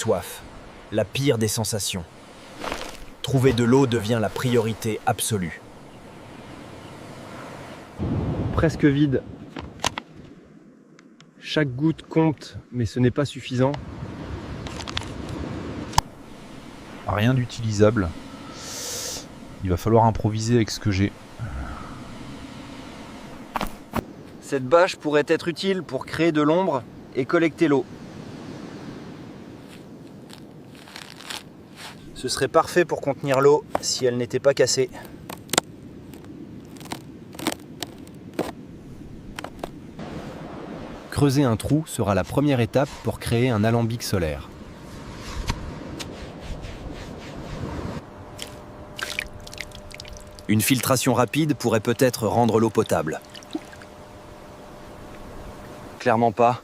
Soif, la pire des sensations. Trouver de l'eau devient la priorité absolue. Presque vide. Chaque goutte compte, mais ce n'est pas suffisant. Rien d'utilisable. Il va falloir improviser avec ce que j'ai. Cette bâche pourrait être utile pour créer de l'ombre et collecter l'eau. Ce serait parfait pour contenir l'eau si elle n'était pas cassée. Creuser un trou sera la première étape pour créer un alambic solaire. Une filtration rapide pourrait peut-être rendre l'eau potable. Clairement pas.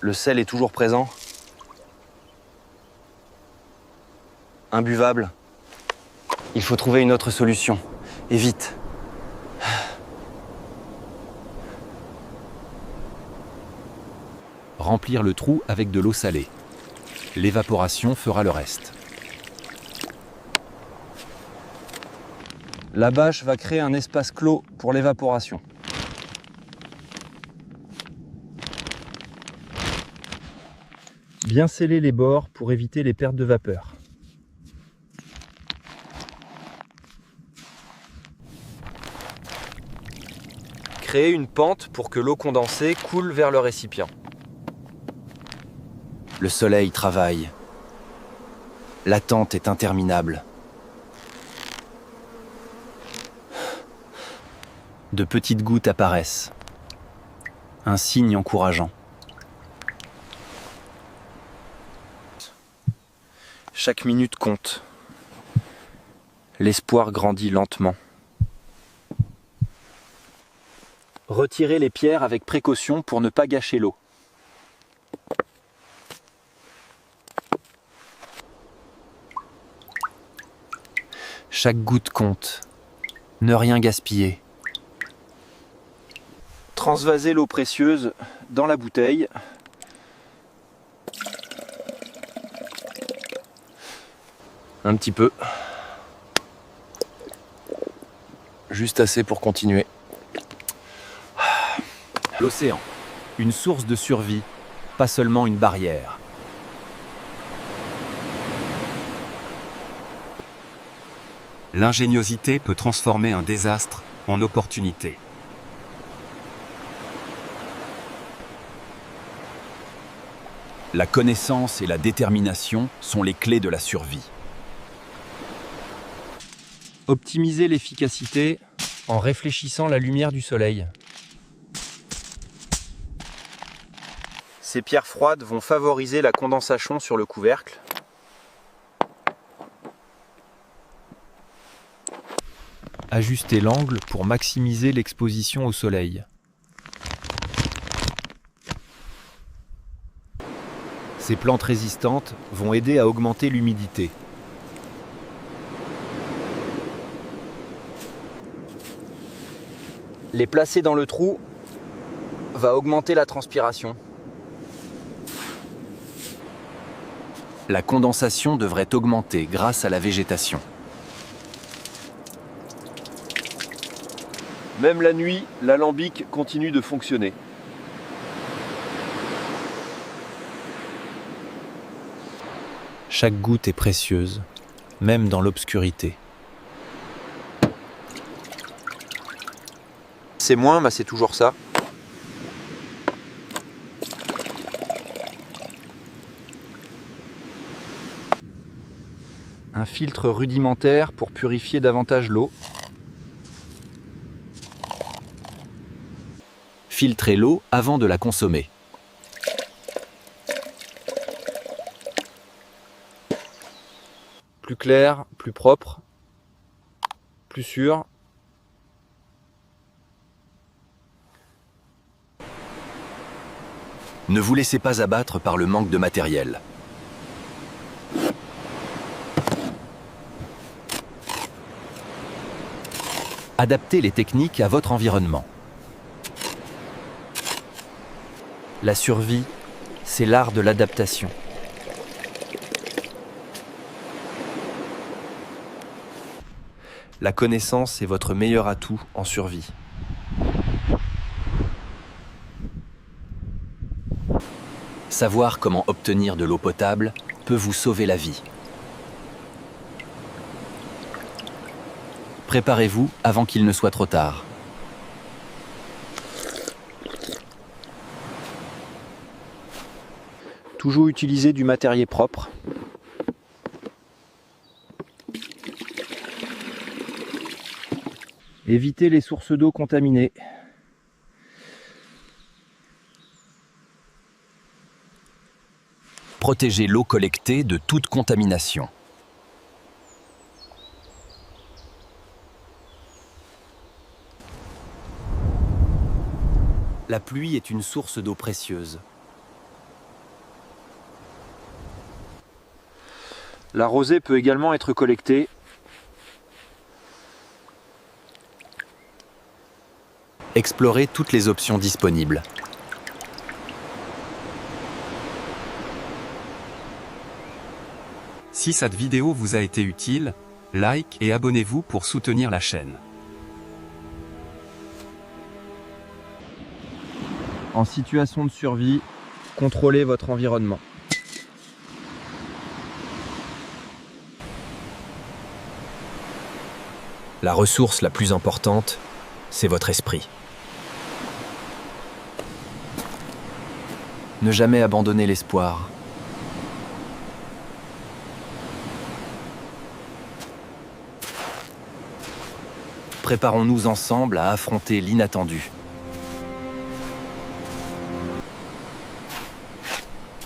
Le sel est toujours présent. Imbuvable. Il faut trouver une autre solution. Et vite. Remplir le trou avec de l'eau salée. L'évaporation fera le reste. La bâche va créer un espace clos pour l'évaporation. Bien sceller les bords pour éviter les pertes de vapeur. Créer une pente pour que l'eau condensée coule vers le récipient. Le soleil travaille. L'attente est interminable. De petites gouttes apparaissent. Un signe encourageant. Chaque minute compte. L'espoir grandit lentement. Retirez les pierres avec précaution pour ne pas gâcher l'eau. Chaque goutte compte. Ne rien gaspiller. Transvaser l'eau précieuse dans la bouteille. Un petit peu. Juste assez pour continuer. L'océan, une source de survie, pas seulement une barrière. L'ingéniosité peut transformer un désastre en opportunité. La connaissance et la détermination sont les clés de la survie. Optimiser l'efficacité en réfléchissant la lumière du soleil. Ces pierres froides vont favoriser la condensation sur le couvercle. Ajuster l'angle pour maximiser l'exposition au soleil. Ces plantes résistantes vont aider à augmenter l'humidité. Les placer dans le trou va augmenter la transpiration. La condensation devrait augmenter grâce à la végétation. Même la nuit, l'alambic continue de fonctionner. Chaque goutte est précieuse, même dans l'obscurité. C'est moins, mais c'est toujours ça. Un filtre rudimentaire pour purifier davantage l'eau. Filtrez l'eau avant de la consommer. Plus clair, plus propre, plus sûr. Ne vous laissez pas abattre par le manque de matériel. Adaptez les techniques à votre environnement. La survie, c'est l'art de l'adaptation. La connaissance est votre meilleur atout en survie. Savoir comment obtenir de l'eau potable peut vous sauver la vie. Préparez-vous avant qu'il ne soit trop tard. Toujours utiliser du matériel propre. Évitez les sources d'eau contaminées. Protégez l'eau collectée de toute contamination. La pluie est une source d'eau précieuse. La rosée peut également être collectée. Explorez toutes les options disponibles. Si cette vidéo vous a été utile, like et abonnez-vous pour soutenir la chaîne. En situation de survie, contrôlez votre environnement. La ressource la plus importante, c'est votre esprit. Ne jamais abandonner l'espoir. Préparons-nous ensemble à affronter l'inattendu.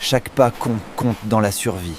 Chaque pas compte dans la survie.